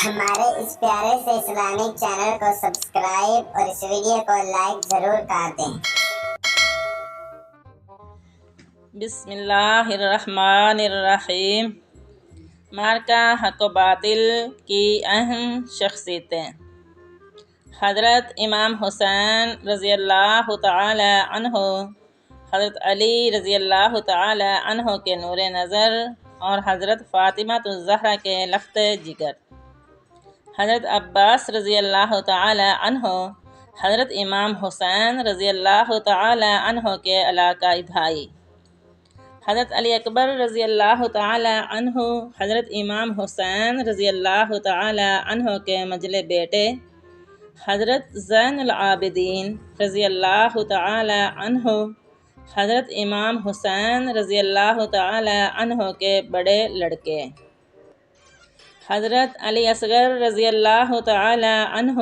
ہمارے اس پیارے سے اسلامک چینل کو سبسکرائب اور اس ویڈیو کو لائک ضرور کر دیں۔ بسم اللہ الرحمن الرحیم۔ مارکہ حق و باطل کی اہم شخصیتیں۔ حضرت امام حسین رضی اللہ تعالی عنہ، حضرت علی رضی اللہ تعالی عنہ کے نور نظر اور حضرت فاطمہ الزہرا کے لخت جگر، حضرت عباس رضی اللہ تعالی عنہ، حضرت امام حسین رضی اللہ تعالی عنہ کے علاقائی بھائی، حضرت علی اکبر رضی اللہ تعالی عنہ، حضرت امام حسین رضی اللہ تعالی عنہ کے مجلے بیٹے، حضرت زین العابدین رضی اللہ تعالی عنہ، حضرت امام حسین رضی اللہ تعالی عنہ کے بڑے لڑکے، حضرت علی اصغر رضی اللہ تعالی عنہ،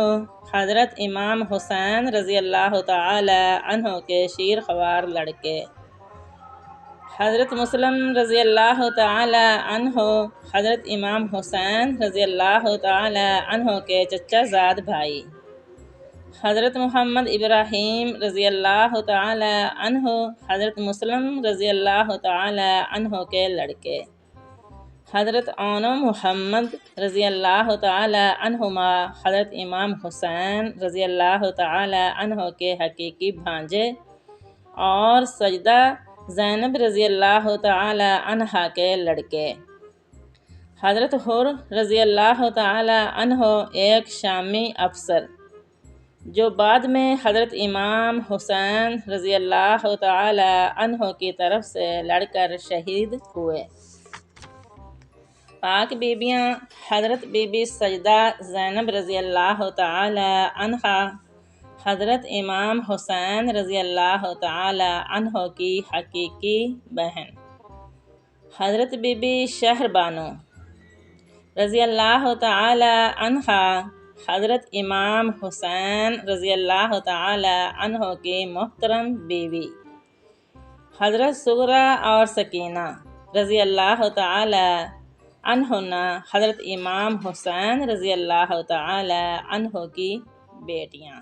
حضرت امام حسین رضی اللہ تعالی عنہ کے شیر خوار لڑکے، حضرت مسلم رضی اللہ تعالی عنہ، حضرت امام حسین رضی اللہ تعالی عنہ کے چچا زاد بھائی، حضرت محمد ابراہیم رضی اللہ تعالی عنہ، حضرت مسلم رضی اللہ تعالی عنہ کے لڑکے، حضرت عون و محمد رضی اللہ تعالی عنہما، حضرت امام حسین رضی اللہ تعالی عنہ کے حقیقی بھانجے، اور سجدہ زینب رضی اللہ تعالی عنہا کے لڑکے، حضرت حر رضی اللہ تعالی عنہ ایک شامی افسر جو بعد میں حضرت امام حسین رضی اللہ تعالی عنہ کی طرف سے لڑ کر شہید ہوئے۔ پاک بیبیاں، حضرت بی بی سجدہ زینب رضی اللہ تعالی عنہا حضرت امام حسین رضی اللہ تعالی عنہ کی حقیقی بہن، حضرت بی بی شہر بانو رضی اللہ تعالی عنہا حضرت امام حسین رضی اللہ تعالی عنہ کی محترم بیوی، حضرت صغرا اور سکینہ رضی اللہ تعالی عنہن حضرت امام حسین رضی اللہ تعالی عنہ کی بیٹیاں۔